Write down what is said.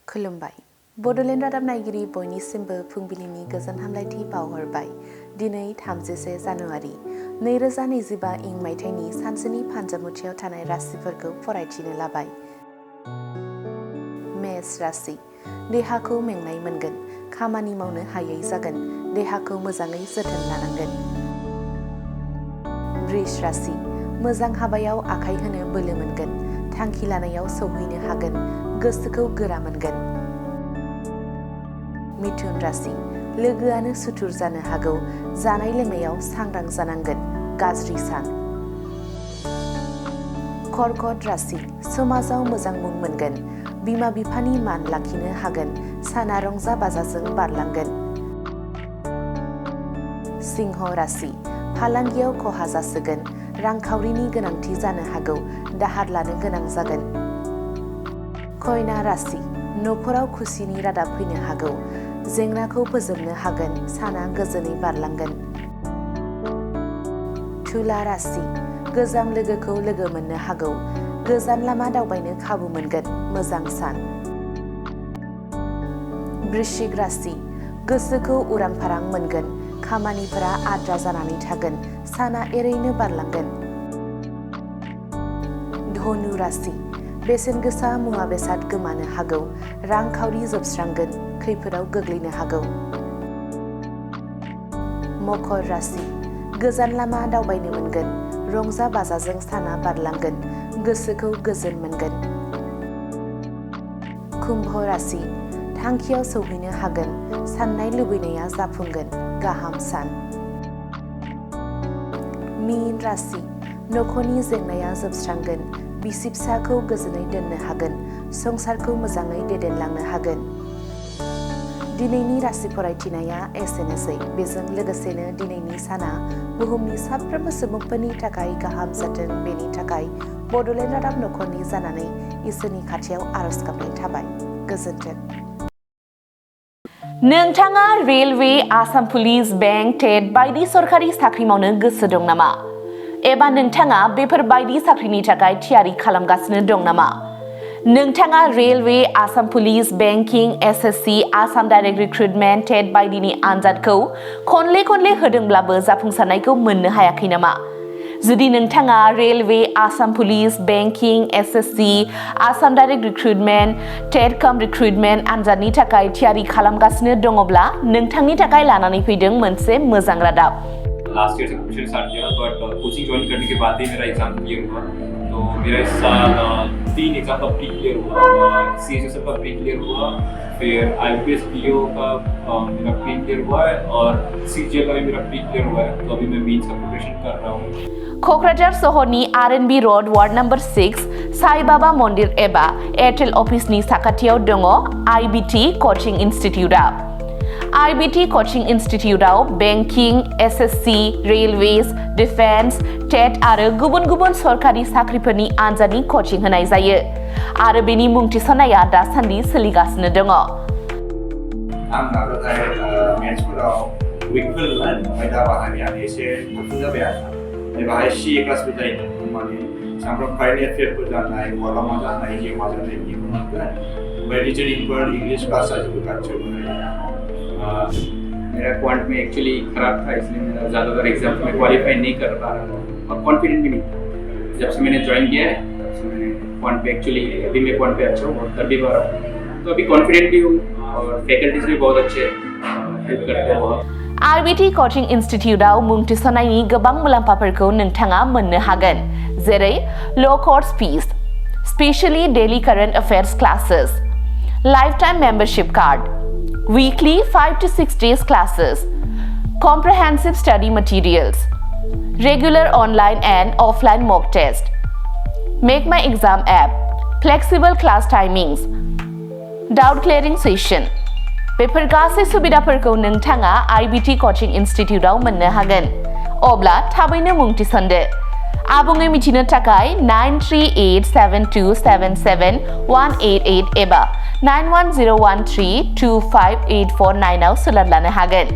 खुलुमबाय बड'लेण्ड रादाब नायगिरि बयनिसिमबो फुंबिलिनि गोजोन हामलायथि बावहरबाय। दिनै 31 जानुवारि 2025 इं मायथाइनि सानसेनि फानजामुथियाव थानाय राशिफोरखौ फरायथिनो लाबाय। मेष राशि देहाखौ मेंनाय मोनगोन, खामानि मावनो हायै जागोन, देहाखौ मोजाङै जोथोन लानांगोन। वृष राशि मोजां हाबायाव आखाइ होनो बोलो मोनगोन, थांखि लानायाव सौहैनो हागोन, गोसोखौ गोरा मोनगोन। मिथुन राशि लोगोआनो सुथुर जानो हागौ, जानाय लोंनायाव सांग्रां जानांगोन, गाज्रि सान। कर्कट राशि समाजाव मोजां मुं मोनगोन, बिमा बिफानि मान लाखिनो हागोन, साना रंजा बाजाजों बारलांगोन। सिंह राशि फालांगियाव खहा जासोगोन, रांखावरिनि गोनांथि जानो हागौ, दाहार लानो गोनां जागोन। कन्या राशि न'खराव खुसिनि रादाब फैनो हागौ, जेंनाखौ फोजोबनो हागोन, साना गोजोनै बारलांगोन। तुला राशि गोजाम लोगोखौ लोगो मोननो हागौ, गोजान लामा दावबायनो खाबु मोनगोन, मोजां सान। वृश्चिक राशि गोसोखौ उरां फारां मोनगोन, खामानिफोरा आद्रा जानानै थागोन, साना एरैनो बारलांगोन। धनु राशि बेसेन गोसा मुवा बेसाद गोमानो हागौ, रांखावरि जोबस्रांगोन, खैफोदाव गोग्लैनो हागौ। मकर राशि गोजान लामा दावबायनो मोनगोन, रंजा बाजाजों साना बारलांगोन, गोसोखौ गोजोन मोनगोन। कुम्भ राशि थांखियाव सौहैनो हागोन, साननाय लुबैनाया जाफुंगोन, गाहाम सान। मीन राशि न'खरनि जेंनाया जोबस्रांगोन, बिसि फिसाखौ गोजोनै दोननो हागोन, संसारखौ मोजाङै दैदेनलांनो हागोन। दिनैनि राशि फरायथिनाया एसेनोसै। बेजों लोगोसेनो दिनैनि साना बुहुमनि साफ्रोमबो सुबुंफोरनि थाखाय गाहाम जाथों, बेनि थाखाय बड'लेण्ड रादाब नखरनि जानानै इसोरनि खाथियाव आरज गाबनाय थाबाय। गोजोन्थों। नोंथाङा रेलवे, आसाम पुलिस, बेंक, टेट बायदि सरखारि साख्रि मावनो गोसो दं नामा? एबा नोंथाङा बेफोरबायदि साख्रिनि थाखाय थियारि खालामगासिनो दं नामा? नोंथाङा railway, Assam police, banking, SSC, Assam direct recruitment, TET बायदिनि आनजादखौ खनले होदोंब्लाबो जाफुंसारनायखौ मोननो हायाखै नामा? जुदि नोंथाङा railway, Assam police, banking, SSC, Assam direct recruitment, TET cum recruitment आनजादनि थाखाय थियारि खालामगासिनो दङब्ला नोंथांनि थाखाय लानानै फैदों मोनसे मोजां रादाब। लास्ट ईयर से कोचिंग स्टार्ट किया, बट कोचिंग ज्वाइन करने के बाद ही मेरा एग्जाम क्लियर हुआ। तो मेरा इस साल 3 एग्जाम का प्री क्लियर हुआ, सीएचएसएल का प्री क्लियर हुआ, फिर आईपीएस पीओ का मेरा प्री क्लियर हुआ है, और सीजीएल का भी मेरा प्री क्लियर हुआ है। तो अभी मैं मेंस का प्रिपरेशन कर रहा हूँ। क'क्राझार सहरनि RNB road ward number 6 Sai Baba मन्दिर एबा एयारटेल अफिसनि साखाथियाव दङ आईबीटी कचिं इनस्टिट्यूटआ। आईबीटी कचिं इनस्टिट्यूटआव banking, SSC, railways, defence, TET आरो गुबुन सरकारि साख्रिफोरनि आनजादनि कचिं होनाय जायो आरो बेनि मुं थिसननाया दासान्दि सोलिगासिनो दङ। आं नाजाथाय मेथ्सफोराव उइकफोरमोन, ओमफ्राय दा बाहायनाया एसे गोख्रों जाबाय आरो बाहाय सीए क्लासबो जायो, माने सामफ्राम कारेन्ट एफेयारफोर जानाय, बहाबा मा जानाय, जिउ मा जानाय बिदिखौ मोनगोन। ओमफ्राय रिजनिंफोर, इंग्लिश क्लास जाजोबो गासैबो। मेरा क्वांट में एक्चुअली खराब था, इसलिए मेरा ज़्यादातर एग्जाम में क्वालिफाई नहीं कर पा रहा था और कॉन्फिडेंट भी नहीं था। जब से मैंने ज्वाइन किया है तब से मैंने क्वांट पे एक्चुअली अभी मैं क्वांट पे अच्छा हूँ और कर भी पा रहा हूँ, तो अभी कॉन्फिडेंट भी हूँ और फैकल्टीज भी बहुत अच्छे हेल्प करते हैं बहुत। आईबीटी कचिं इनस्टिट्यूटआव मुं थिसननायनि गोबां मुलाम्फाफोरखौ नोंथाङा मोननो हागोन, जेरै ल' course fees, specially daily current affairs classes, lifetime membership card, weekly 5 to 6 days classes, comprehensive study materials, regular online and offline mock test, Make My Exam app, flexible class timings, doubt clearing session। बेफोर गासै सुबिदाफोरखौ नोंथाङा IBT coaching इनस्टिट्यूटआव मोननो हागोन। अब्ला थाबैनो मुं थिसनदो। आबुङै मिथिनो थाखाय 9387277188 एबा 9101325849 आव सोलाद लानो हागोन।